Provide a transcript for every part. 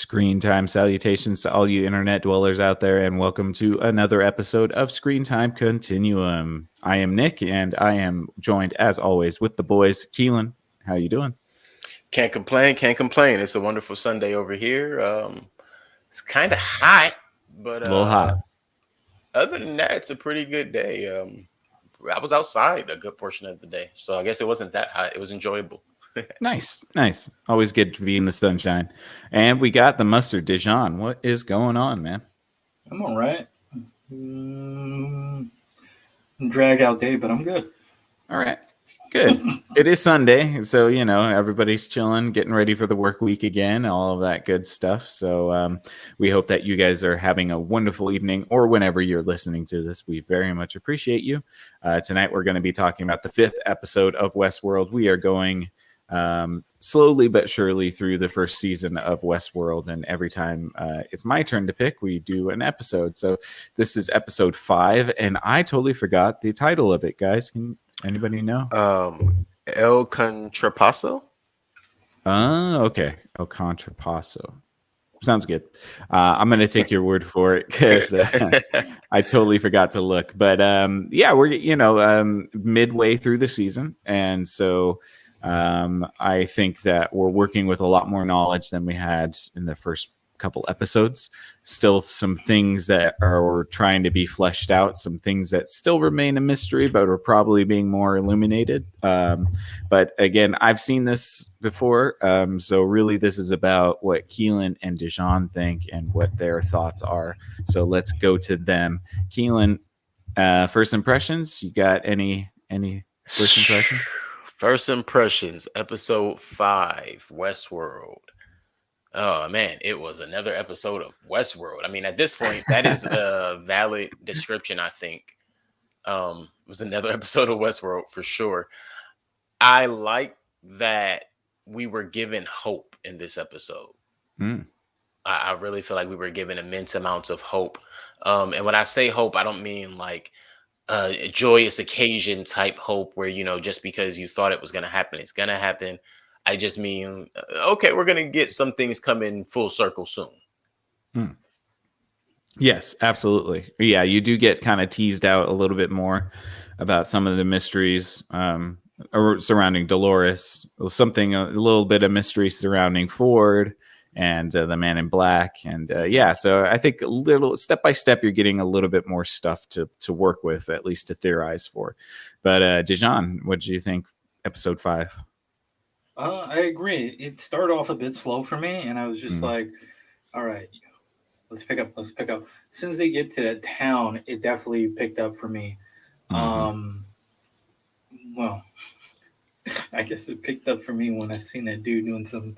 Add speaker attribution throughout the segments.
Speaker 1: Screen time salutations to all you internet dwellers out there, and welcome to another episode of Screen Time Continuum. I am Nick, and I am joined, as always, with the boys. Keelan, how you doing?
Speaker 2: Can't complain. It's a wonderful Sunday over here. It's kind of hot, but
Speaker 1: A little hot.
Speaker 2: other than that, it's a pretty good day. I was outside a good portion of the day, so I guess it wasn't that hot. It was enjoyable.
Speaker 1: Nice. Always good to be in the sunshine. And we got the mustard, Dijon. What is going on, man?
Speaker 3: I'm all right. Drag out day, but I'm good.
Speaker 1: All right. Good. It is Sunday, so everybody's chilling, getting ready for the work week again, all of that good stuff. So we hope that you guys are having a wonderful evening, or whenever you're listening to this. We very much appreciate you. Tonight we're going to be talking about the 5th episode of Westworld. We are going slowly but surely through the first season of Westworld, and every time it's my turn to pick, we do an episode. So this is episode 5, and I totally forgot the title of it, guys. Can anybody know?
Speaker 2: El Contrapaso.
Speaker 1: Okay. El Contrapaso. Sounds good. I'm going to take your word for it because I totally forgot to look. But yeah, we're midway through the season, and so I think that we're working with a lot more knowledge than we had in the first couple episodes. Still some things that are trying to be fleshed out, some things that still remain a mystery, but are probably being more illuminated. But again, I've seen this before. So really this is about what Keelan and Dijon think and what their thoughts are. So let's go to them. Keelan, first impressions? You got any first impressions?
Speaker 2: First impressions, episode 5, Westworld. Oh man, it was another episode of Westworld. I mean, at this point, that is a valid description, I think. It was another episode of Westworld for sure. I like that we were given hope in this episode. I really feel like we were given immense amounts of hope. And when I say hope, I don't mean like a joyous occasion type hope where, just because you thought it was going to happen, it's going to happen. I just mean, okay, we're going to get some things coming full circle soon.
Speaker 1: Yes, absolutely. Yeah, you do get kind of teased out a little bit more about some of the mysteries surrounding Dolores, a little bit of mystery surrounding Ford and the Man in Black. And so I think a little step by step, you're getting a little bit more stuff to work with, at least to theorize for. But Dijon, what did you think episode 5?
Speaker 3: I agree. It started off a bit slow for me, and I was just like, all right, let's pick up. As soon as they get to that town, it definitely picked up for me. Well, I guess it picked up for me when I seen that dude doing some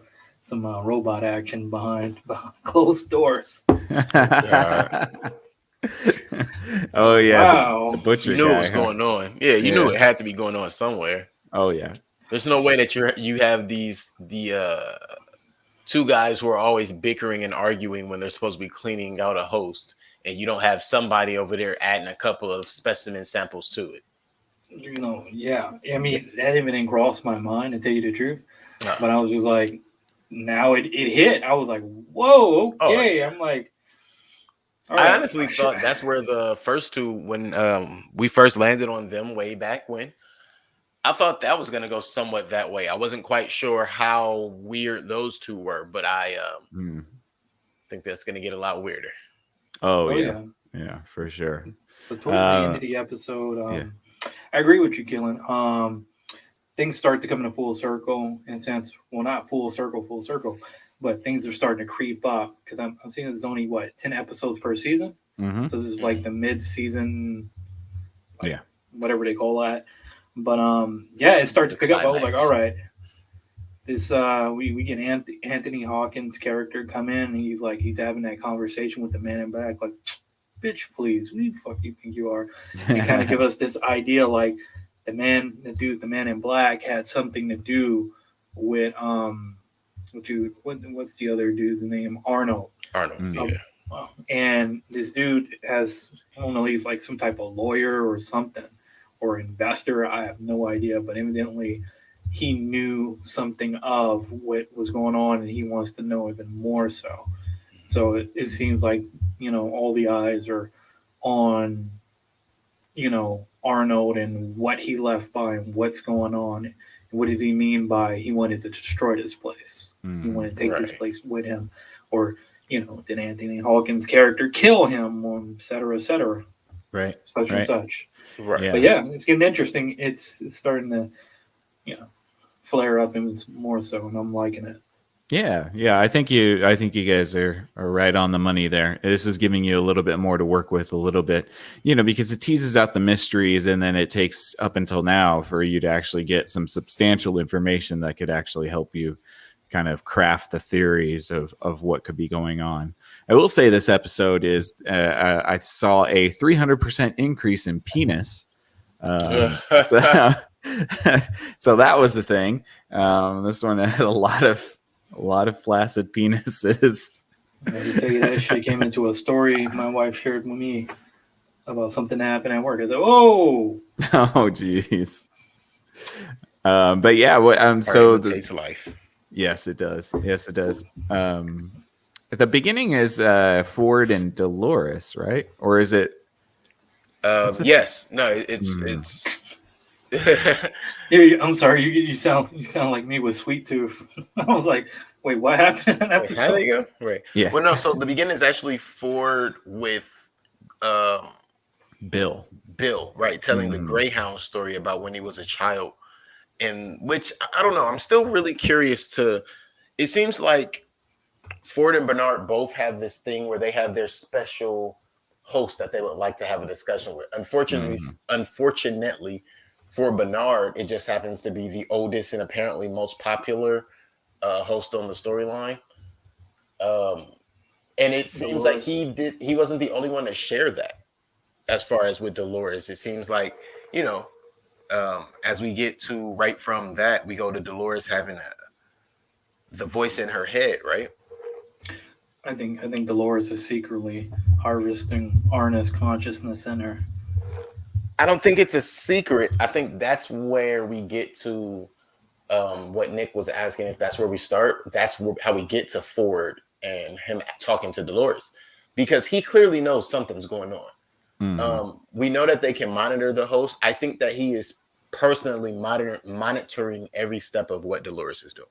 Speaker 3: robot action behind closed doors.
Speaker 1: Oh yeah,
Speaker 3: wow.
Speaker 1: the butcher.
Speaker 2: You knew
Speaker 1: guy,
Speaker 2: what was going on. Yeah, you knew it had to be going on somewhere.
Speaker 1: Oh yeah.
Speaker 2: There's no way that you have the two guys who are always bickering and arguing when they're supposed to be cleaning out a host, and you don't have somebody over there adding a couple of specimen samples to it.
Speaker 3: Yeah. I mean, that even didn't cross my mind, to tell you the truth. But I was just like, now it hit. I was like, whoa, okay. I'm like,
Speaker 2: I honestly thought that's where the first two, when we first landed on them way back when, I thought that was going to go somewhat that way. I wasn't quite sure how weird those two were, but I think that's going to get a lot weirder.
Speaker 1: Oh yeah. Yeah, for sure.
Speaker 3: But towards the end of the episode, I agree with you, Keelan. Things start to come in a full circle, in a sense. Well, not full circle, but things are starting to creep up, because I'm seeing there's only 10 episodes per season. So this is like the mid-season, whatever they call that. But it starts to pick up. I was like, all right, this we get Anthony Hawkins' character come in, and he's having that conversation with the Man in Black, like, bitch, please, who the fuck do you think you are? And kind of give us this idea, like, the Man in Black had something to do with what's the other dude's name? Arnold. And this dude has, I don't know, he's like some type of lawyer or something, or investor. I have no idea, but evidently he knew something of what was going on, and he wants to know even more so. So it seems like, all the eyes are on, Arnold and what he left behind, what's going on. And what does he mean by he wanted to destroy this place? He wanted to take this
Speaker 2: Right.
Speaker 3: place with him. Or, did Anthony Hawkins' character kill him, or et cetera, et cetera,
Speaker 1: Right.
Speaker 3: such and
Speaker 1: Right.
Speaker 3: such.
Speaker 2: Right.
Speaker 3: But
Speaker 1: Yeah.
Speaker 3: yeah, it's getting interesting. It's starting to, flare up, and it's more so, and I'm liking it.
Speaker 1: Yeah. I think you guys are right on the money there. This is giving you a little bit more to work with, a little bit, because it teases out the mysteries, and then it takes up until now for you to actually get some substantial information that could actually help you kind of craft the theories of what could be going on. I will say this episode is I saw a 300% increase in penis. So, so that was the thing. This one had a lot of flaccid penises.
Speaker 3: I had to tell you that shit came into a story my wife shared with me about something that happened at work. I said, "Oh,
Speaker 1: Oh, geez. But yeah,
Speaker 2: Art
Speaker 1: so
Speaker 2: imitates life.
Speaker 1: yes, it does. Yes, it does. At the beginning is Ford and Dolores, right? Or is it?
Speaker 2: Yes. No. It's.
Speaker 3: I'm sorry. You sound like me with Sweet Tooth." I was like, "Wait, what happened in that
Speaker 2: Wait, how
Speaker 3: episode?"
Speaker 2: do you go? Right.
Speaker 1: Yeah.
Speaker 2: Well, no. So the beginning is actually Ford with
Speaker 1: Bill.
Speaker 2: Bill, right, telling the Greyhound story about when he was a child, and which I don't know. I'm still really curious to. It seems like Ford and Bernard both have this thing where they have their special host that they would like to have a discussion with. Unfortunately, for Bernard, it just happens to be the oldest and apparently most popular host on the storyline. And it seems like he wasn't the only one to share that. As far as with Dolores, it seems like, as we get to right from that, we go to Dolores having the voice in her head, right?
Speaker 3: I think Dolores is secretly harvesting Arna's consciousness in her.
Speaker 2: I don't think it's a secret. I think that's where we get to what Nick was asking, if that's where we start. That's how we get to Ford and him talking to Dolores, because he clearly knows something's going on. We know that they can monitor the host. I think that he is personally monitoring every step of what Dolores is doing.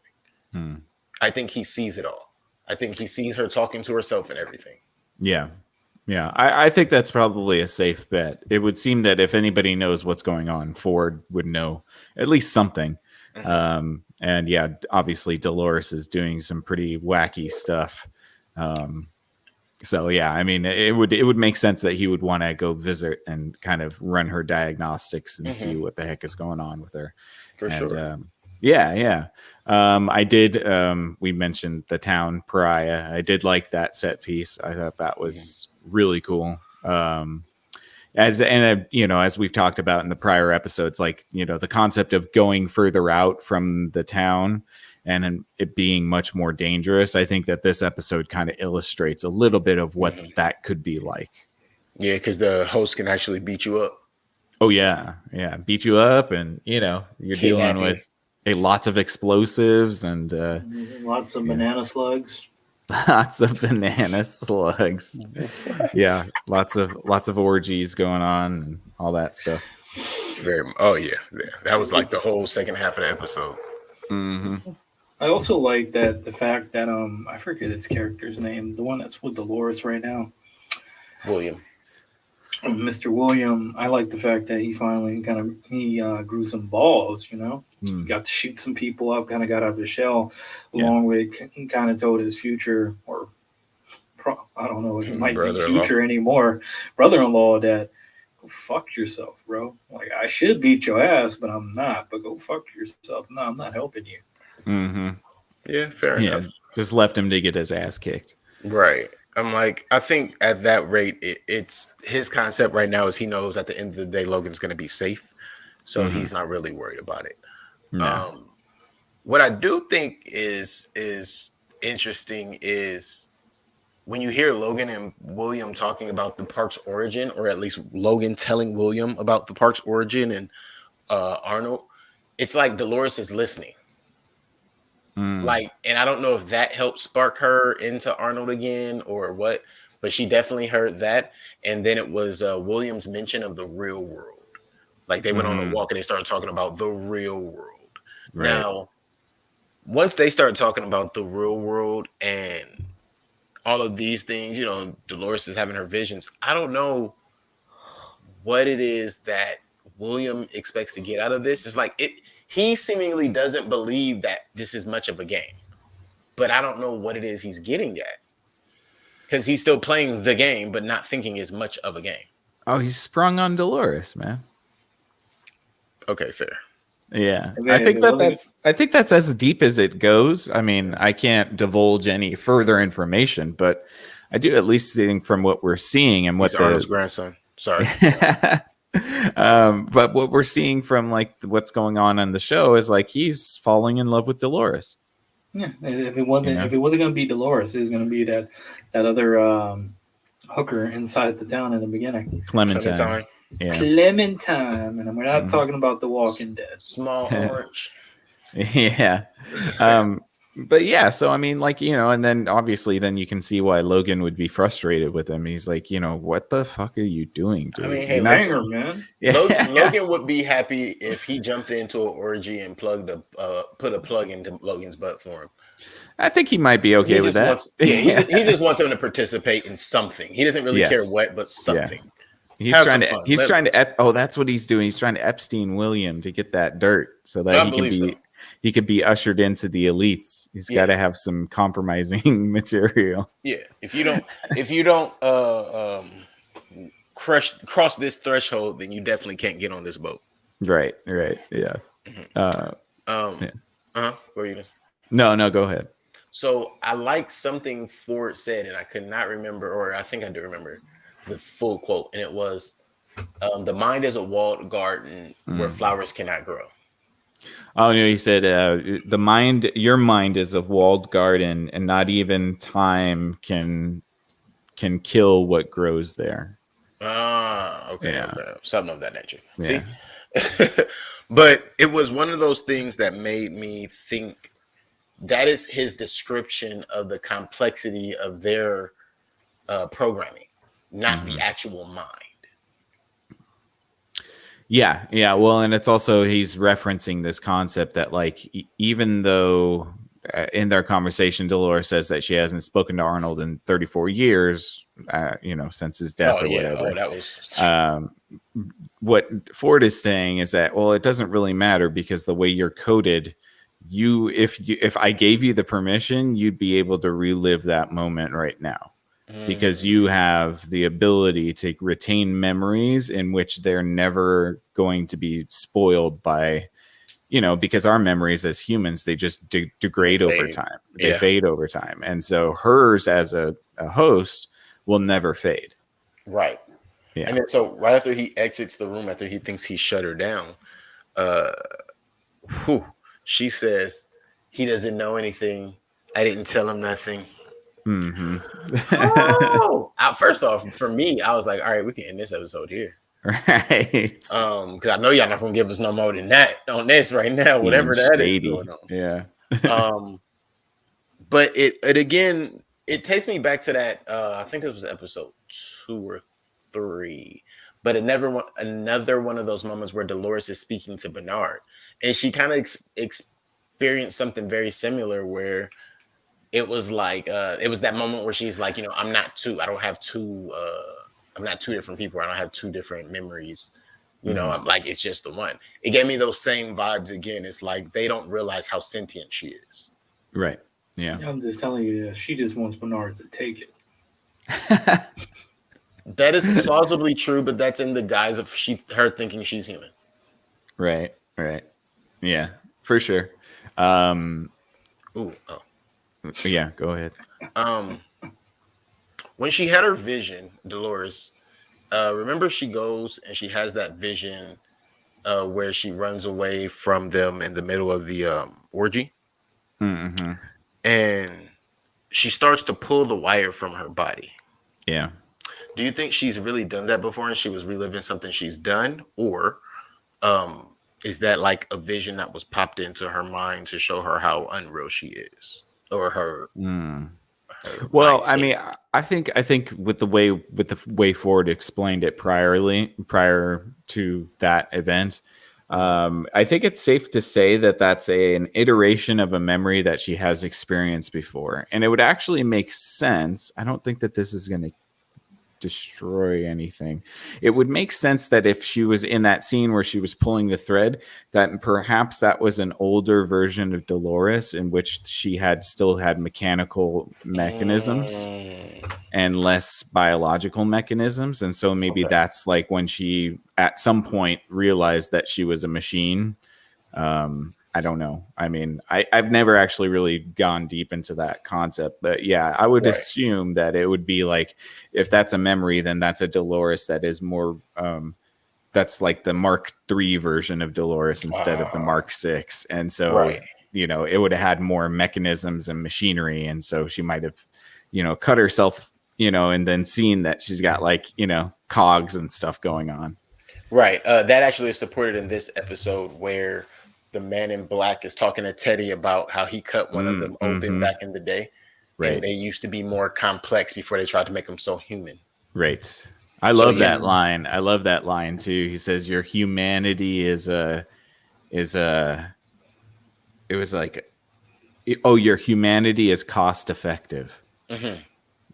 Speaker 2: I think he sees it all. I think he sees her talking to herself and everything.
Speaker 1: Yeah. I think that's probably a safe bet. It would seem that if anybody knows what's going on, Ford would know at least something. And yeah, obviously Dolores is doing some pretty wacky stuff. So yeah, I mean, it would make sense that he would want to go visit and kind of run her diagnostics and see what the heck is going on with her.
Speaker 2: For sure.
Speaker 1: Yeah. I did. We mentioned the town pariah. I did like that set piece. I thought that was really cool. As we've talked about in the prior episodes, like, the concept of going further out from the town and it being much more dangerous. I think that this episode kind of illustrates a little bit of what that could be like.
Speaker 2: Yeah, because the host can actually beat you up.
Speaker 1: Oh yeah, beat you up, and you're dealing with lots of explosives and
Speaker 3: lots of banana slugs.
Speaker 1: Lots of banana slugs. Yeah, lots of orgies going on and all that stuff.
Speaker 2: That was like the whole second half of the episode.
Speaker 3: I also like that the fact that I forget his character's name, the one that's with Dolores right now,
Speaker 2: William.
Speaker 3: Mr. William. I like the fact that he finally grew some balls. Got to shoot some people up, kind of got out of the shell, along with kind of told his future, or I don't know if it might be future anymore, brother-in-law, that go fuck yourself, bro. Like, I should beat your ass, but I'm not. But go fuck yourself. No, I'm not helping you.
Speaker 2: Yeah, fair enough.
Speaker 1: Just left him to get his ass kicked.
Speaker 2: Right. I'm like, I think at that rate, it's his concept right now is he knows at the end of the day Logan's going to be safe, so he's not really worried about it.
Speaker 1: No.
Speaker 2: What I do think is interesting is when you hear Logan and William talking about the park's origin, or at least Logan telling William about the park's origin and Arnold. It's like Dolores is listening. Like, and I don't know if that helped spark her into Arnold again or what, but she definitely heard that. And then it was William's mention of the real world. Like they went on a walk and they started talking about the real world.
Speaker 1: Right.
Speaker 2: Now, once they started talking about the real world and all of these things, you know, Dolores is having her visions. I don't know what it is that William expects to get out of this. It's like he seemingly doesn't believe that this is much of a game. But I don't know what it is he's getting at. Because he's still playing the game, but not thinking as much of a game.
Speaker 1: Oh, he's sprung on Dolores, man.
Speaker 2: Okay, fair.
Speaker 1: Yeah, I think that's as deep as it goes. I mean, I can't divulge any further information, but I do at least think from what we're seeing and what
Speaker 2: Arnold's grandson. Sorry.
Speaker 1: But what we're seeing from like what's going on the show is like he's falling in love with Dolores.
Speaker 3: Yeah, if it wasn't going to be Dolores, it was going to be that other hooker inside the town in the beginning,
Speaker 1: Clementine.
Speaker 3: Yeah. Clementine, and we're not talking about The Walking Dead.
Speaker 2: Small orange.
Speaker 1: Yeah. But yeah, so I mean, like, you know, and then obviously then you can see why Logan would be frustrated with him. He's like, you know, what the fuck are you doing, dude?
Speaker 2: I mean, hey,
Speaker 3: banger, man.
Speaker 1: Yeah.
Speaker 2: Logan would be happy if he jumped into an orgy and put a plug into Logan's butt for him.
Speaker 1: I think he might be okay with that.
Speaker 2: He just wants him to participate in something. He doesn't really care what, but something.
Speaker 1: Yeah. He's trying to that's what he's doing. He's trying to Epstein William to get that dirt so that he could be ushered into the elites. He's got to have some compromising material.
Speaker 2: Yeah. If you don't cross this threshold, then you definitely can't get on this boat.
Speaker 1: Right. Yeah.
Speaker 2: What were you gonna say?
Speaker 1: No, go ahead.
Speaker 2: So I like something Ford said, and I could not remember, or I think I do remember the full quote, and it was, "The mind is a walled garden where flowers cannot grow."
Speaker 1: Oh no, he said, your mind is a walled garden, and not even time can kill what grows there.
Speaker 2: Okay. Something of that nature. Yeah. See, but it was one of those things that made me think that is his description of the complexity of their programming. Not the actual mind.
Speaker 1: Yeah. Well, and it's also he's referencing this concept that like even though in their conversation, Dolores says that she hasn't spoken to Arnold in 34 years, since his death or whatever.
Speaker 2: Oh, that was.
Speaker 1: What Ford is saying is that it doesn't really matter because the way you're coded, if I gave you the permission, you'd be able to relive that moment right now. Because you have the ability to retain memories in which they're never going to be spoiled by, because our memories as humans, they just degrade over time. They fade over time. And so hers as a host will never fade.
Speaker 2: Right. Yeah. And then so right after he exits the room, after he thinks he shut her down, she says, "He doesn't know anything. I didn't tell him nothing." First off, for me, I was like, all right, we can end this episode here.
Speaker 1: Right.
Speaker 2: Because I know y'all not gonna give us no more than that on this right now, whatever that is going on.
Speaker 1: Yeah.
Speaker 2: But it takes me back to that. I think this was episode 2 or 3. But another one of those moments where Dolores is speaking to Bernard, and she kind of experienced something very similar where it was like it was that moment where she's like, I'm not two different people. I don't have 2 different memories. I'm like, it's just the one. It gave me those same vibes again. It's like they don't realize how sentient she is.
Speaker 1: Right. Yeah.
Speaker 3: I'm just telling you, she just wants Bernard to take it.
Speaker 2: That is plausibly true, but that's in the guise of her thinking she's human.
Speaker 1: Right. Yeah, for sure. Yeah, go ahead.
Speaker 2: When she had her vision, Dolores, remember she goes and she has that vision where she runs away from them in the middle of the orgy.
Speaker 1: Mm-hmm.
Speaker 2: And she starts to pull the wire from her body.
Speaker 1: Yeah.
Speaker 2: Do you think she's really done that before and she was reliving something she's done? Or is that like a vision that was popped into her mind to show her how unreal she is, or her
Speaker 1: Well,
Speaker 2: mind
Speaker 1: I
Speaker 2: state?
Speaker 1: mean, I think with the way Ford explained it prior to that event, I think it's safe to say that that's an iteration of a memory that she has experienced before, and it would actually make sense. I don't think that this is going to destroy anything. It would make sense that if she was in that scene where she was pulling the thread, that perhaps that was an older version of Dolores in which she had still had mechanical mechanisms and less biological mechanisms. And so maybe that's like when she at some point realized that she was a machine. I don't know. I mean, I've never actually really gone deep into that concept, but yeah, I would assume that it would be like, if that's a memory, then that's a Dolores that is more, that's like the Mark III version of Dolores instead of the Mark VI. And so, it would have had more mechanisms and machinery. And so she might have, cut herself, and then seen that she's got like, cogs and stuff going on.
Speaker 2: Right. That actually is supported in this episode where the man in black is talking to Teddy about how he cut one of them open back in the day.
Speaker 1: Right.
Speaker 2: And they used to be more complex before they tried to make them so human.
Speaker 1: Right. I love that line. I love that line too. He says, your humanity it was like, oh, your humanity is cost effective.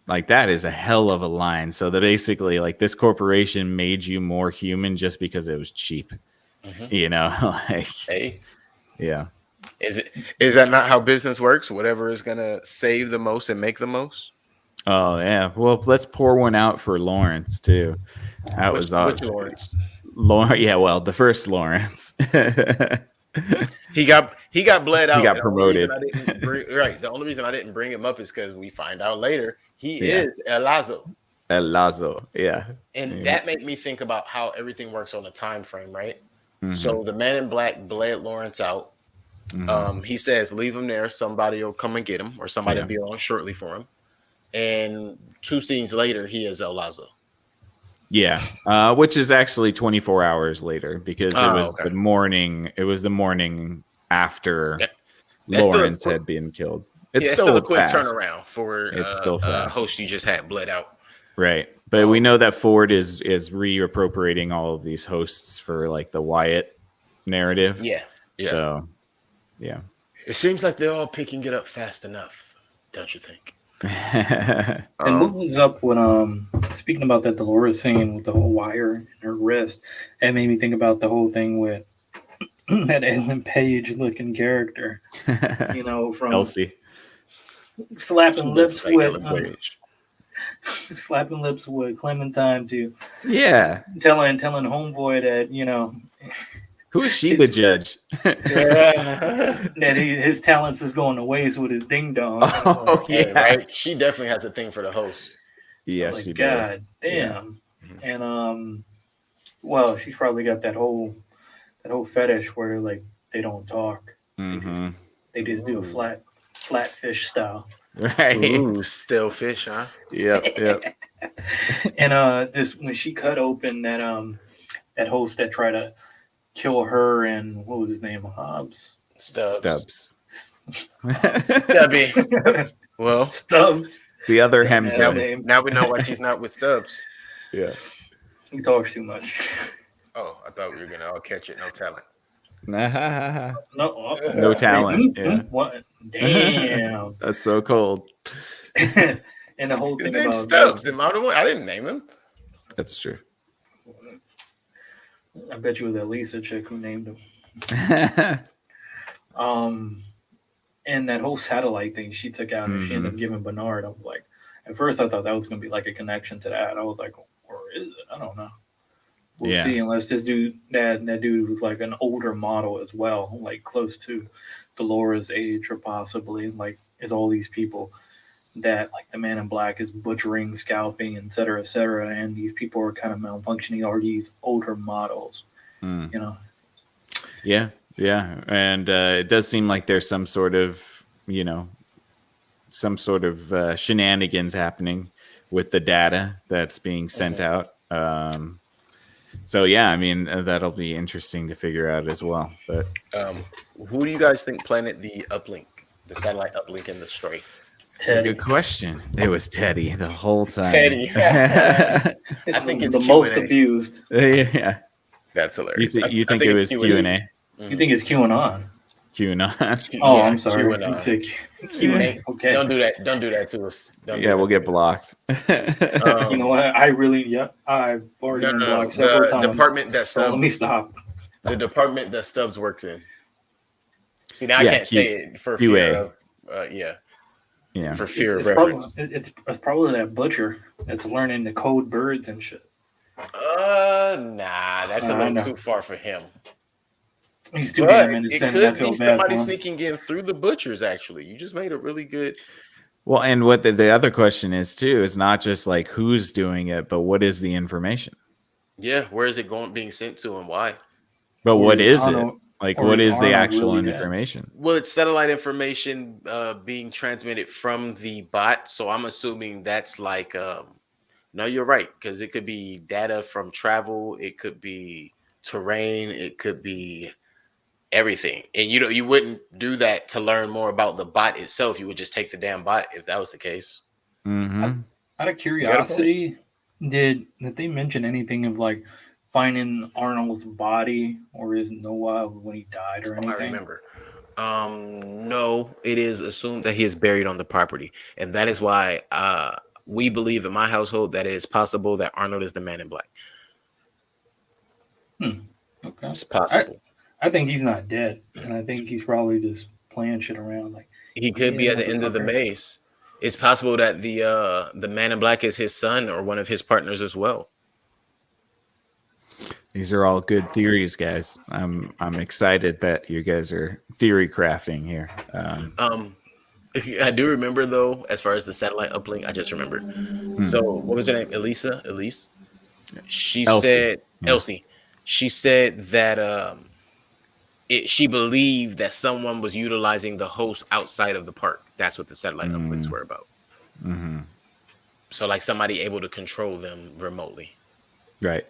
Speaker 1: Like, that is a hell of a line. So that basically, like, this corporation made you more human just because it was cheap. Like,
Speaker 2: hey,
Speaker 1: yeah.
Speaker 2: Is that not how business works? Whatever is gonna save the most and make the most.
Speaker 1: Oh yeah. Well, let's pour one out for Lawrence too.
Speaker 2: Which Lawrence?
Speaker 1: Yeah. Well, the first Lawrence.
Speaker 2: He got bled out.
Speaker 1: He got promoted.
Speaker 2: The only reason I didn't bring him up is because we find out later he is El Lazo.
Speaker 1: El Lazo, yeah.
Speaker 2: And that made me think about how everything works on a time frame, right? So the man in black bled Lawrence out. He says, leave him there. Somebody will come and get him, or somebody will be on shortly for him. And 2 scenes later, he is El Lazo.
Speaker 1: Yeah, which is actually 24 hours later, because it was the morning. It was the morning after Lawrence had been killed. It's still
Speaker 2: a quick
Speaker 1: fast.
Speaker 2: Turnaround for
Speaker 1: a
Speaker 2: host you just had bled out.
Speaker 1: Right. But we know that Ford is reappropriating all of these hosts for like the Wyatt narrative.
Speaker 2: Yeah.
Speaker 1: So, yeah.
Speaker 2: It seems like they're all picking it up fast enough, don't you think?
Speaker 3: And moves up when speaking about that Dolores scene with the whole wire in her wrist, it made me think about the whole thing with that Ellen Page looking character, from
Speaker 1: Elsie
Speaker 3: slapping lips with Clementine to telling homeboy that
Speaker 1: who is she to judge?
Speaker 3: That his talents is going to waste with his ding dong.
Speaker 2: Right. She definitely has a thing for the host.
Speaker 1: Yes, she
Speaker 3: does.
Speaker 1: does.
Speaker 3: Damn. Yeah. And well, she's probably got that whole fetish where like they don't talk. They just do a flat fish style.
Speaker 1: Right.
Speaker 2: Ooh, still fish, huh?
Speaker 1: Yep.
Speaker 3: And this when she cut open that host that tried to kill her and what was his name? Hobbs.
Speaker 2: Stubbs.
Speaker 3: Stubby.
Speaker 2: Well,
Speaker 3: Stubbs.
Speaker 1: The other Hemsworth.
Speaker 2: Now we know why she's not with Stubbs.
Speaker 1: Yeah.
Speaker 3: He talks too much.
Speaker 2: Oh, I thought we were gonna all catch it. No talent.
Speaker 1: No talent. Yeah.
Speaker 3: What? Damn.
Speaker 1: That's so cold.
Speaker 3: And the whole thing
Speaker 2: about Stubbs. I didn't name him.
Speaker 1: That's true.
Speaker 3: I bet you it was that Lisa chick who named him. And that whole satellite thing she took out and she ended up giving Bernard. I was like, at first I thought that was going to be like a connection to that. I was like, or is it? I don't know. We'll see. Unless this dude, that dude was like an older model as well, like close to Dolores' age, or possibly like is all these people that like the man in black is butchering, scalping, et cetera, and these people are kind of malfunctioning, are these older models,
Speaker 1: Yeah, and it does seem like there's some sort of shenanigans happening with the data that's being sent out. So yeah, I mean that'll be interesting to figure out as well. But
Speaker 2: who do you guys think planted the uplink, the satellite uplink in the Stray?
Speaker 1: it's a good question. It was Teddy the whole time.
Speaker 2: Teddy. I think it's
Speaker 3: the most abused.
Speaker 1: Yeah,
Speaker 2: that's hilarious.
Speaker 1: You think it was Q&A?
Speaker 3: You think it's QAnon?
Speaker 1: QAnon.
Speaker 3: Oh, I'm sorry.
Speaker 2: QAnon. Okay. Don't do that. Don't do that to us.
Speaker 1: We'll get blocked.
Speaker 3: You know what? I've already been blocked several times.
Speaker 2: Department that Stubbs.
Speaker 3: Let me stop.
Speaker 2: The department that Stubbs works in. See, now I can't say it for fear of, for fear of reference.
Speaker 3: It's probably that butcher that's learning to code birds and shit.
Speaker 2: Nah, that's a little too far for him.
Speaker 3: He's too damn innocent.
Speaker 2: It could be somebody sneaking in through the butchers. Actually, you just made a really good.
Speaker 1: Well, and what the other question is too is not just like who's doing it, but what is the information?
Speaker 2: Yeah, where is it being sent to, and why?
Speaker 1: But what is it? Like, what is the actual information?
Speaker 2: Well, it's satellite information being transmitted from the bot. So I'm assuming that's like, no, you're right, because it could be data from travel, it could be terrain, it could be everything. And you wouldn't do that to learn more about the bot itself. You would just take the damn bot if that was the case.
Speaker 1: Mm-hmm.
Speaker 3: Out of curiosity, did they mention anything of like finding Arnold's body or his Noah when he died or anything?
Speaker 2: I remember. No, it is assumed that he is buried on the property, and that is why we believe in my household that it is possible that Arnold is the Man in Black.
Speaker 3: Okay,
Speaker 2: it's possible.
Speaker 3: I think he's not dead, and I think he's probably just playing shit around. Like
Speaker 2: he could be at the end of the maze. It's possible that the Man in Black is his son or one of his partners as well.
Speaker 1: These are all good theories, guys. I'm excited that you guys are theory crafting here.
Speaker 2: I do remember though, as far as the satellite uplink, I just remembered. So what was her name? Elise. She said Elsie. She said that she believed that someone was utilizing the host outside of the park. That's what the satellite uplinks were about.
Speaker 1: Mm-hmm.
Speaker 2: So like somebody able to control them remotely.
Speaker 1: Right.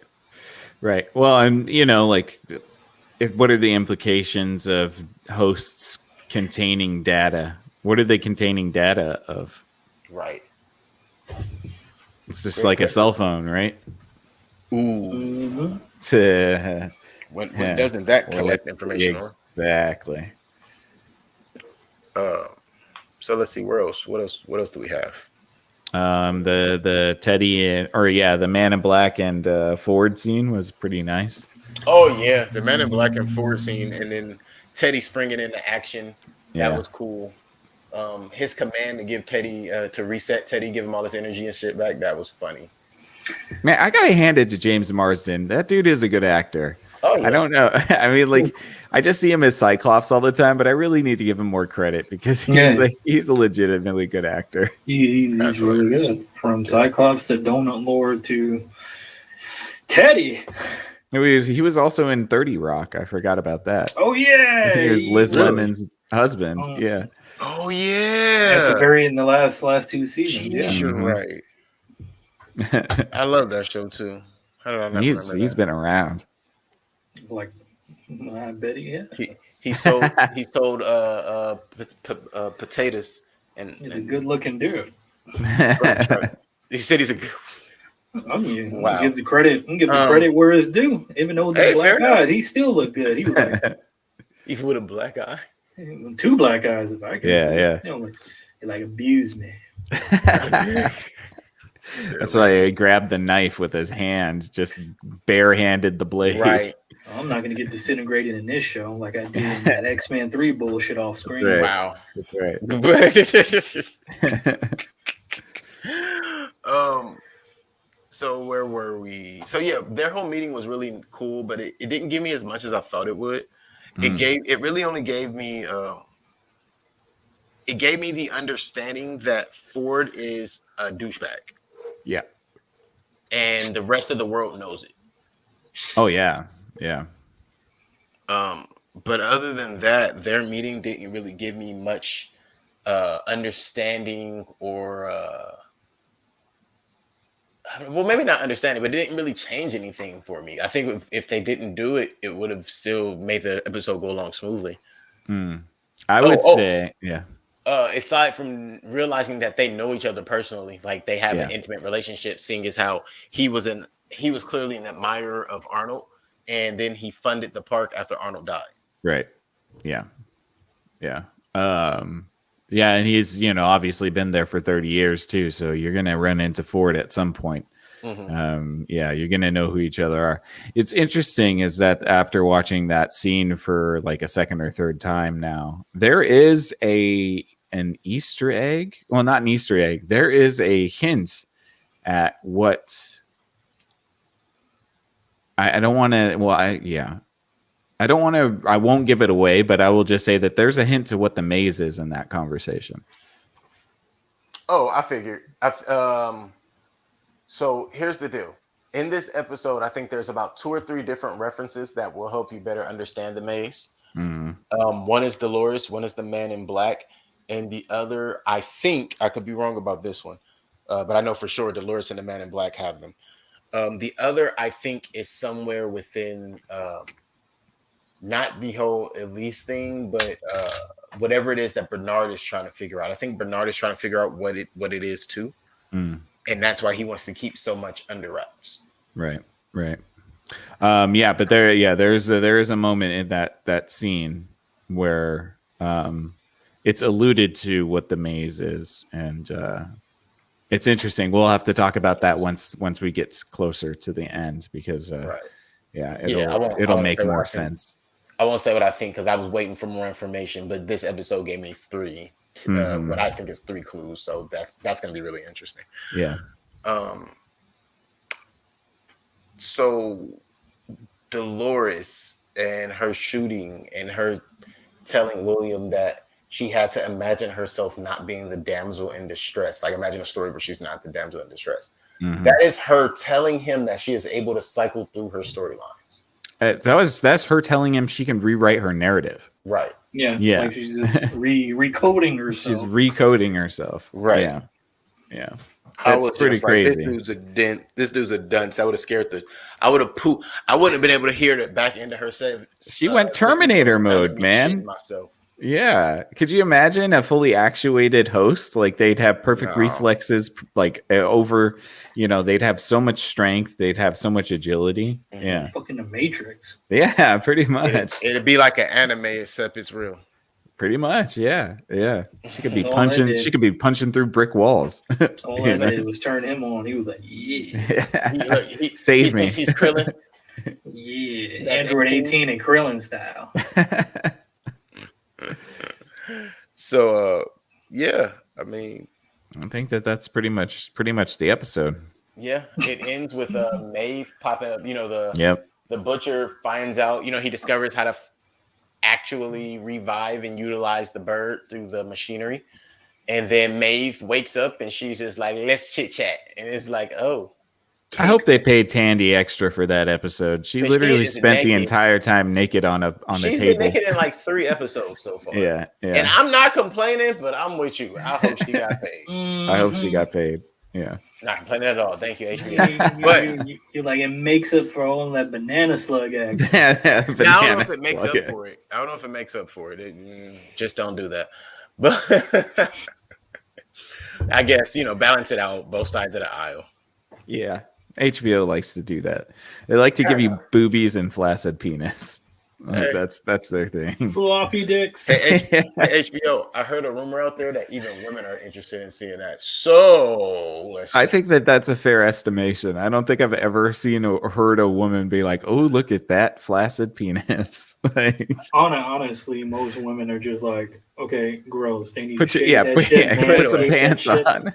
Speaker 1: Well, and like, what are the implications of hosts containing data? What are they containing data of?
Speaker 2: Right.
Speaker 1: It's just like a cell phone, right?
Speaker 2: Ooh. When doesn't that collect information?
Speaker 1: Exactly.
Speaker 2: So let's see. Where else? What else do we have?
Speaker 1: The Teddy the Man in Black and Ford scene was pretty nice.
Speaker 2: Oh yeah, the Man in Black and Ford scene, and then Teddy springing into action. That was cool. His command to give Teddy to reset Teddy, give him all his energy and shit back. That was funny.
Speaker 1: Man, I gotta hand it to James Marsden. That dude is a good actor. Oh, yeah. I don't know. I mean, like, I just see him as Cyclops all the time, but I really need to give him more credit because he's a legitimately good actor.
Speaker 3: He's really good. From Cyclops to Donut Lord to Teddy.
Speaker 1: He was also in 30 Rock. I forgot about that.
Speaker 3: Oh yeah,
Speaker 1: he was Liz Lemon's husband. Yeah.
Speaker 2: Oh yeah.
Speaker 3: At the very in the last two seasons.
Speaker 2: Jeez, you're right. I love that show too. How did I not remember that?
Speaker 1: He's been around.
Speaker 3: Like, I bet he has.
Speaker 2: He sold potatoes and
Speaker 3: he's a good looking dude.
Speaker 2: He said he's a good.
Speaker 3: I mean, wow. Give the credit where it's due. Even though the black eyes, he still looked good. He was like,
Speaker 2: even with a black eye,
Speaker 3: 2 black eyes. If I can, he like abused me.
Speaker 1: That's why he grabbed the knife with his hand, just barehanded the blade.
Speaker 2: Right.
Speaker 3: I'm not going to get disintegrated in this show like I did in that X-Men 3 bullshit off screen.
Speaker 1: Right.
Speaker 2: Wow.
Speaker 1: That's right.
Speaker 2: So where were we? So yeah, their whole meeting was really cool, but it didn't give me as much as I thought it would. It really only gave me the understanding that Ford is a douchebag.
Speaker 1: Yeah.
Speaker 2: And the rest of the world knows it.
Speaker 1: Oh yeah. Yeah.
Speaker 2: But other than that, their meeting didn't really give me much understanding or well, maybe not understanding, but it didn't really change anything for me. I think if they didn't do it, it would have still made the episode go along smoothly.
Speaker 1: I would say, yeah.
Speaker 2: Aside from realizing that they know each other personally, like they have an intimate relationship, seeing as how he was clearly an admirer of Arnold, and then he funded the park after Arnold died.
Speaker 1: Right. Yeah. Yeah. Yeah, and he's, obviously been there for 30 years too, so you're going to run into Ford at some point. Yeah, you're going to know who each other are. It's interesting is that after watching that scene for like a second or third time now, there is an Easter egg. Well, not an Easter egg. There is a hint at what I don't want to, well, I don't want to, I won't give it away, but I will just say that there's a hint to what the maze is in that conversation.
Speaker 2: Oh, I figured. So here's the deal. In this episode, I think there's about 2 or 3 different references that will help you better understand the maze. One is Dolores, one is the Man in Black, and the other, I think, I could be wrong about this one, but I know for sure Dolores and the Man in Black have them. The other, I think, is somewhere within... not the whole Elise thing, but whatever it is that Bernard is trying to figure out. I think Bernard is trying to figure out what it is too, and that's why he wants to keep so much under wraps.
Speaker 1: Right. Yeah, but there is a moment in that scene where it's alluded to what the maze is, and it's interesting. We'll have to talk about that once we get closer to the end, because it'll make more sense.
Speaker 2: I won't say what I think because I was waiting for more information, but this episode gave me 3, what I think is 3 clues. So that's going to be really interesting.
Speaker 1: Yeah.
Speaker 2: So Dolores and her shooting and her telling William that she had to imagine herself not being the damsel in distress. Like imagine a story where she's not the damsel in distress. That is her telling him that she is able to cycle through her storylines.
Speaker 1: That's her telling him she can rewrite her narrative.
Speaker 2: Right.
Speaker 3: Yeah. Like she's just recoding herself.
Speaker 1: She's recoding herself.
Speaker 2: Right.
Speaker 1: Yeah.
Speaker 2: That's
Speaker 1: pretty crazy.
Speaker 2: This dude's a dunce. That would have scared I wouldn't have been able to hear that back into her.
Speaker 1: She went Terminator mode, man.
Speaker 2: Myself.
Speaker 1: Yeah. Could you imagine a fully actuated host? Like they'd have perfect reflexes, like they'd have so much strength. They'd have so much agility. Yeah.
Speaker 3: Fucking the Matrix.
Speaker 1: Yeah, pretty much.
Speaker 2: It'd be like an anime, except it's real.
Speaker 1: Pretty much. Yeah. She could be punching. She could be punching through brick walls.
Speaker 3: All I did was turn him on. He was like, yeah.
Speaker 1: Save me.
Speaker 2: He's Krillin.
Speaker 3: Yeah. Android 18 and Krillin style.
Speaker 2: So I mean,
Speaker 1: I think that's pretty much the episode.
Speaker 2: Yeah, it ends with Maeve popping up. The butcher finds out. He discovers how to actually revive and utilize the bird through the machinery, and then Maeve wakes up and she's just like, "Let's chit chat," and it's like, oh.
Speaker 1: I hope they paid Tandy extra for that episode. She literally spent the entire time naked on the table. She's been
Speaker 2: naked in like 3 episodes so far.
Speaker 1: Yeah.
Speaker 2: And I'm not complaining, but I'm with you. I hope she got paid.
Speaker 1: I hope she got paid. Yeah.
Speaker 2: Not complaining at all. Thank you, HBO. But
Speaker 3: you're like, it makes up for all that banana slug act.
Speaker 2: I don't know if it makes up for it. I don't know if it makes up for it. Just don't do that. But I guess, balance it out, both sides of the aisle.
Speaker 1: Yeah. HBO likes to do that. They like to give you boobies and flaccid penis. Like that's their thing.
Speaker 3: Floppy dicks.
Speaker 2: Hey, HBO, I heard a rumor out there that even women are interested in seeing that. So
Speaker 1: I think that's a fair estimation. I don't think I've ever seen or heard a woman be like, "Oh, look at that flaccid penis."
Speaker 3: Honestly, most women are just like, "Okay, gross." They need
Speaker 1: put
Speaker 3: to
Speaker 1: put some pants on.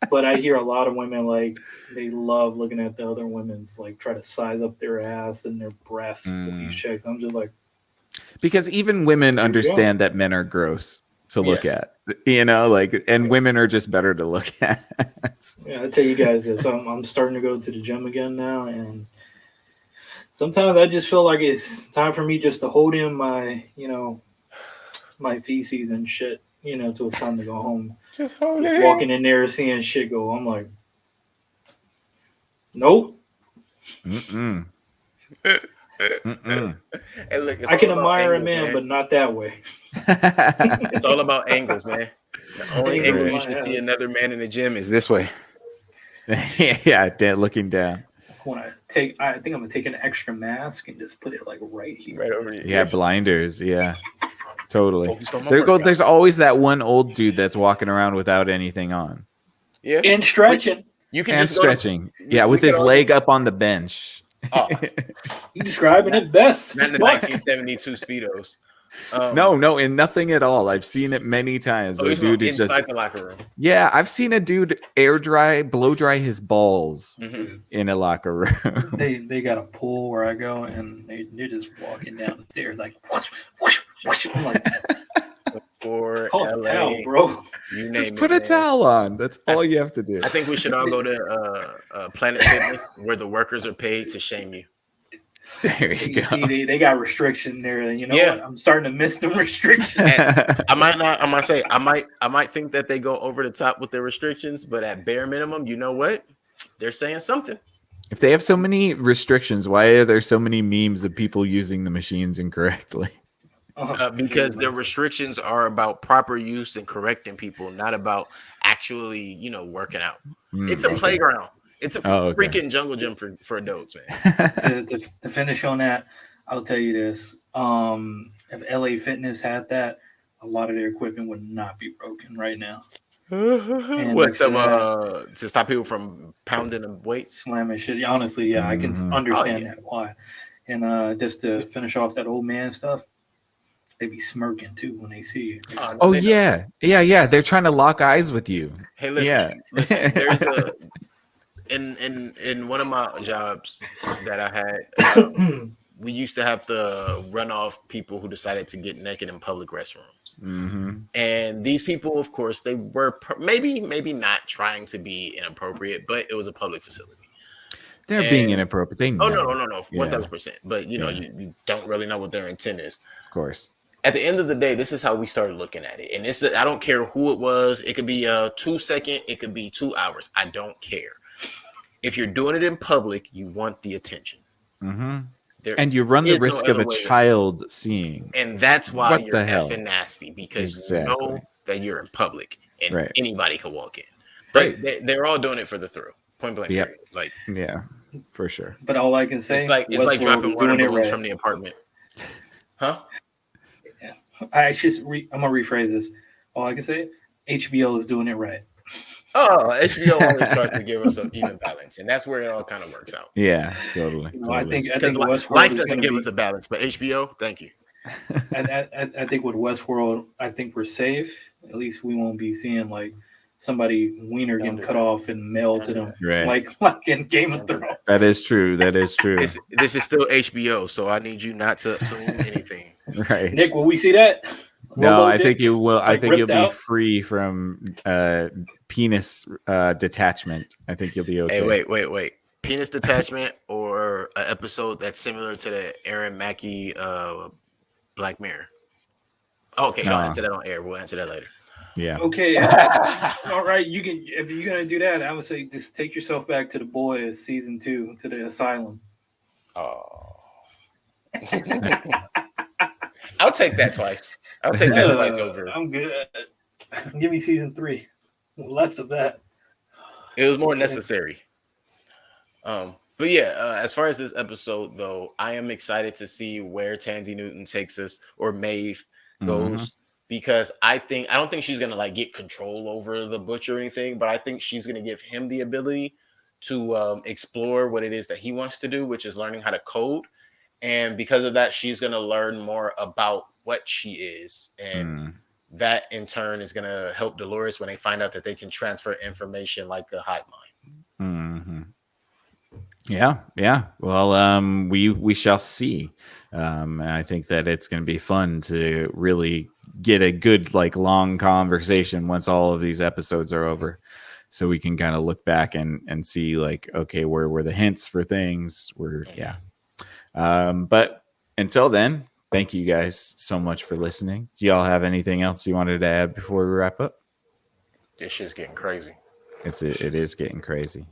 Speaker 3: But I hear a lot of women like they love looking at the other women's like try to size up their ass and their breasts with these chicks. I'm just like,
Speaker 1: because even women understand that men are gross to look at, and women are just better to look at.
Speaker 3: Yeah, I tell you guys this. I'm starting to go to the gym again now, and sometimes I just feel like it's time for me just to hold in my, my feces and shit. Till it's time to go home. Just walking in there, seeing shit go. I'm like, Nope.
Speaker 1: Mm-mm. Mm-mm.
Speaker 2: Hey, look, it's
Speaker 3: I can
Speaker 2: all about
Speaker 3: admire a
Speaker 2: angles,
Speaker 3: man,
Speaker 2: man.
Speaker 3: but not that way.
Speaker 2: It's all about angles, man. The only
Speaker 3: Angles
Speaker 2: angle
Speaker 3: of
Speaker 2: you
Speaker 3: my
Speaker 2: should see
Speaker 3: ass.
Speaker 2: another man in the gym is this way.
Speaker 1: Yeah, looking down.
Speaker 3: When I think I'm gonna take an extra mask and just put it like right here.
Speaker 2: Right over here.
Speaker 1: Yeah, blinders. Yeah, totally.
Speaker 2: Focused on my workout.
Speaker 1: There's always that one old dude that's walking around without anything on.
Speaker 2: Yeah.
Speaker 3: And stretching.
Speaker 2: You can
Speaker 1: And
Speaker 2: just go to-
Speaker 1: stretching.
Speaker 2: we-
Speaker 1: Yeah,
Speaker 2: we
Speaker 1: with
Speaker 2: could
Speaker 1: his
Speaker 2: all
Speaker 1: leg
Speaker 2: just-
Speaker 1: up on the bench.
Speaker 2: Oh,
Speaker 3: You describing it best.
Speaker 2: not in the
Speaker 3: What?
Speaker 2: 1972 Speedos.
Speaker 1: No, in nothing at all. I've seen it many times.
Speaker 2: Oh,
Speaker 1: Where a dude is
Speaker 2: inside
Speaker 1: just
Speaker 2: the locker room.
Speaker 1: yeah. I've seen a dude blow dry his balls in a locker room.
Speaker 3: They got a pool where I go, and they're just walking down the stairs like whoosh, whoosh, whoosh. I'm like,
Speaker 2: For
Speaker 3: it's called a
Speaker 2: LA,
Speaker 3: towel, bro.
Speaker 2: you name
Speaker 1: Just
Speaker 2: it,
Speaker 1: put a
Speaker 2: man.
Speaker 1: towel on. That's all you have to do.
Speaker 2: I think we should all go to Planet Fitness, where the workers are paid to shame you.
Speaker 1: There you
Speaker 3: You
Speaker 1: go.
Speaker 3: see, they got restriction there, and you know
Speaker 2: Yeah.
Speaker 3: what? I'm starting to miss the restrictions.
Speaker 2: I might think that they go over the top with their restrictions, but at bare minimum, you know what? They're saying something.
Speaker 1: If they have so many restrictions, why are there so many memes of people using the machines incorrectly?
Speaker 2: Because their restrictions are about proper use and correcting people, not about actually, working out. It's a playground. It's a freaking jungle gym for adults, man.
Speaker 3: to finish on that, I'll tell you this: if LA Fitness had that, a lot of their equipment would not be broken right now. And
Speaker 2: What
Speaker 3: next to
Speaker 2: to stop people from pounding the weights?
Speaker 3: slamming shit. Honestly, yeah, I can understand that why. And just to finish off that old man stuff, they be smirking too when they see you.
Speaker 1: Oh yeah. They're trying to lock eyes with you.
Speaker 2: Hey, listen. There's a in one of my jobs that I had, we used to have to run off people who decided to get naked in public restrooms. And these people, of course, they were maybe not trying to be inappropriate, but it was a public facility.
Speaker 1: They're being inappropriate. They know.
Speaker 2: No, 1,000%. But you don't really know what their intent is.
Speaker 1: Of course.
Speaker 2: At the end of the day, this is how we started looking at it. And I don't care who it was. It could be a 2-second. It could be 2 hours. I don't care. If you're doing it in public, you want the attention.
Speaker 1: And you run the risk of a child seeing.
Speaker 2: And that's why
Speaker 1: What
Speaker 2: you're
Speaker 1: the hell?
Speaker 2: effing nasty, because you know that you're in public and anybody can walk in. They're all doing it for the thrill. Point blank.
Speaker 1: Yep.
Speaker 2: Like,
Speaker 1: yeah, for sure.
Speaker 3: But all I can say,
Speaker 2: it's like dropping water balloons from the apartment. Huh?
Speaker 3: Yeah. I'm gonna rephrase this. All I can say, HBO is doing it right.
Speaker 2: Oh, HBO always tries to give us an even balance, and that's where it all kind of works out.
Speaker 1: Yeah, totally.
Speaker 3: I think Westworld
Speaker 2: life doesn't give us a balance, but HBO, thank you.
Speaker 3: I think with Westworld, I think we're safe. At least we won't be seeing like somebody wiener getting cut off and mailed to them, like in Game of Thrones.
Speaker 1: That is true.
Speaker 2: This is still HBO, so I need you not to assume anything.
Speaker 1: Right,
Speaker 3: Nick? Will we see that?
Speaker 1: No, I think you will. I think you'll be
Speaker 3: out?
Speaker 1: free from penis detachment. I think you'll be okay.
Speaker 2: Hey, wait. Penis detachment or an episode that's similar to the Aaron Mackey Black Mirror? Okay, I'll answer that on air. We'll answer that later.
Speaker 1: Yeah.
Speaker 3: Okay. All right. You can, if you're gonna do that, I would say just take yourself back to The Boys season 2, to the asylum.
Speaker 2: Oh. I'll take that twice. I'll take that twice over.
Speaker 3: I'm good. Give me season 3. Less of that.
Speaker 2: It was more necessary. But yeah, as far as this episode though, I am excited to see where Tandy Newton takes us, or Maeve goes, because I don't think she's gonna like get control over the butcher or anything, but I think she's gonna give him the ability to explore what it is that he wants to do, which is learning how to code. And because of that, she's going to learn more about what she is. And that in turn is going to help Dolores when they find out that they can transfer information like a hive mind.
Speaker 1: Yeah. Well, we shall see. I think that it's going to be fun to really get a good, like, long conversation once all of these episodes are over. So we can kind of look back and see, like, okay, where were the hints for things? But until then, thank you guys so much for listening. Do y'all have anything else you wanted to add before we wrap up?
Speaker 2: This shit's getting crazy.
Speaker 1: It is getting crazy.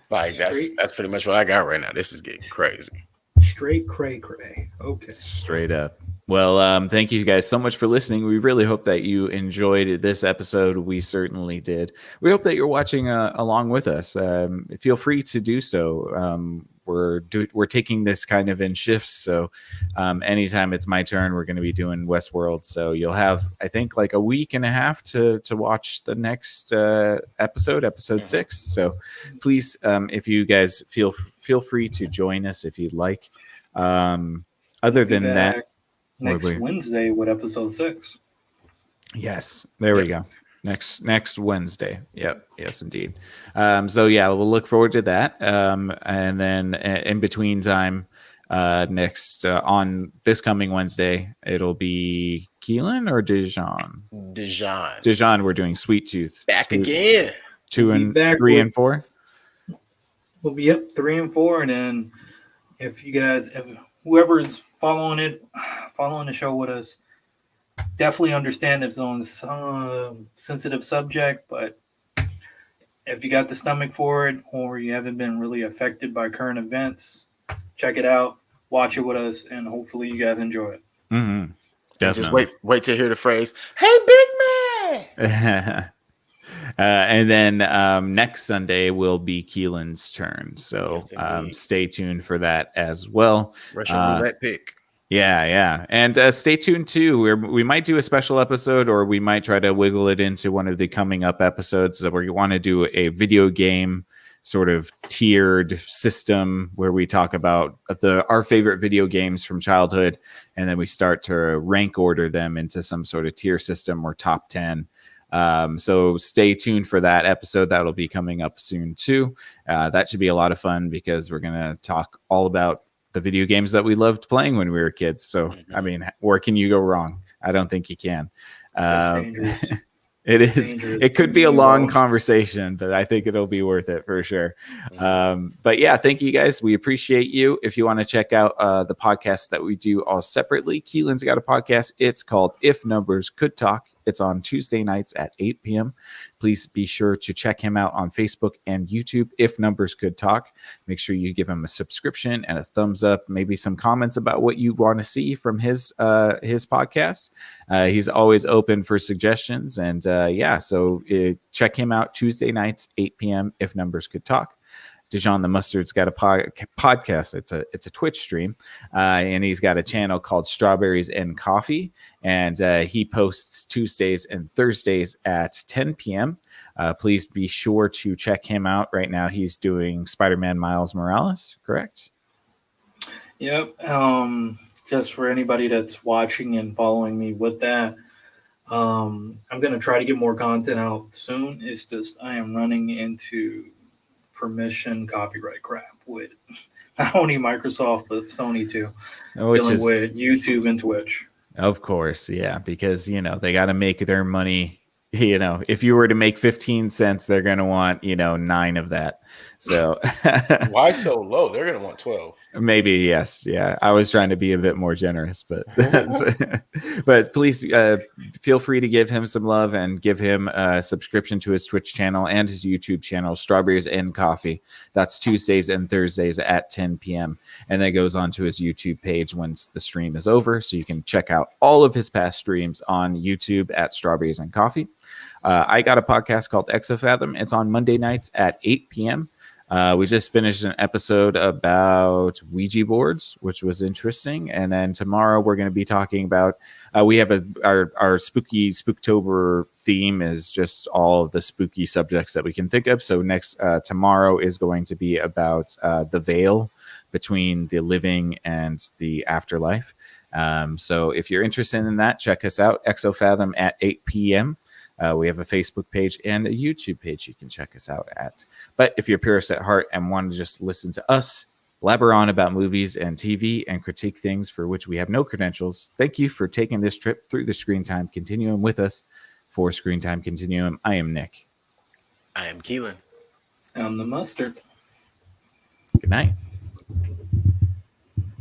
Speaker 2: Like that's pretty much what I got right now. This is getting crazy.
Speaker 3: Straight cray cray. Okay.
Speaker 1: Straight up. Well, thank you guys so much for listening. We really hope that you enjoyed this episode. We certainly did. We hope that you're watching along with us. Feel free to do so. We're taking this kind of in shifts, so anytime it's my turn, we're going to be doing Westworld. So you'll have, I think, like a week and a half to watch the next episode 6. So please, if you guys feel free to join us if you'd like. Other than that,
Speaker 3: next Wednesday with episode 6.
Speaker 1: Yes, there we go. Next Wednesday. Yep. Yes, indeed. So yeah, we'll look forward to that. And then in between time, next on this coming Wednesday, it'll be Keelan or Dijon. Dijon. We're doing Sweet Tooth
Speaker 2: back again.
Speaker 1: 2 and 3 and 4.
Speaker 3: We'll be 3 and 4, and then if whoever's following the show with us, definitely understand it's on some sensitive subject, but if you got the stomach for it or you haven't been really affected by current events, check it out, watch it with us, and hopefully you guys enjoy it.
Speaker 1: Mm-hmm.
Speaker 2: Just wait to hear the phrase, "Hey, big man."
Speaker 1: And then next Sunday will be Keelan's turn. So stay tuned for that as well.
Speaker 2: Russian roulette pick.
Speaker 1: Yeah. And stay tuned too. We might do a special episode, or we might try to wiggle it into one of the coming up episodes. So we want to do a video game sort of tiered system where we talk about our favorite video games from childhood, and then we start to rank order them into some sort of tier system or top 10. So stay tuned for that episode. That'll be coming up soon too. That should be a lot of fun because we're going to talk all about the video games that we loved playing when we were kids. So, I mean, where can you go wrong? I don't think you can.
Speaker 3: That's dangerous.
Speaker 1: It is. It could be a long conversation, but I think it'll be worth it for sure. But yeah, thank you guys. We appreciate you. If you want to check out the podcasts that we do all separately, Keelan's got a podcast. It's called If Numbers Could Talk. It's on Tuesday nights at 8 p.m. Please be sure to check him out on Facebook and YouTube, If Numbers Could Talk. Make sure you give him a subscription and a thumbs up, maybe some comments about what you want to see from his podcast. He's always open for suggestions. And so check him out Tuesday nights, 8 p.m., If Numbers Could Talk. Dijon the Mustard's got a podcast. It's a Twitch stream, and he's got a channel called Strawberries and Coffee, and he posts Tuesdays and Thursdays at 10 p.m. Please be sure to check him out. Right now, he's doing Spider-Man Miles Morales, correct?
Speaker 3: Yep. Just for anybody that's watching and following me with that, I'm going to try to get more content out soon. It's just I am running into permission copyright crap with not only Microsoft but Sony too, dealing with YouTube and Twitch.
Speaker 1: Of course, yeah, because they got to make their money. If you were to make 15 cents, they're going to want 9 of that. So
Speaker 2: why so low? They're going to want 12.
Speaker 1: Maybe, yes. Yeah. I was trying to be a bit more generous, but please feel free to give him some love and give him a subscription to his Twitch channel and his YouTube channel, Strawberries and Coffee. That's Tuesdays and Thursdays at 10 p.m. And that goes on to his YouTube page once the stream is over. So you can check out all of his past streams on YouTube at Strawberries and Coffee. I got a podcast called Exofathom. It's on Monday nights at 8 p.m. We just finished an episode about Ouija boards, which was interesting. And then tomorrow we're going to be talking about, we have our spooky Spooktober theme is just all of the spooky subjects that we can think of. So tomorrow is going to be about the veil between the living and the afterlife. So if you're interested in that, check us out, Exofathom at 8 p.m. We have a Facebook page and a YouTube page you can check us out at. But if you're purist at heart and want to just listen to us blabber on about movies and TV and critique things for which we have no credentials, thank you for taking this trip through the Screen Time Continuum with us. For Screen Time Continuum, I am Nick.
Speaker 2: I am Keelan.
Speaker 3: I'm the Mustard.
Speaker 1: Good night.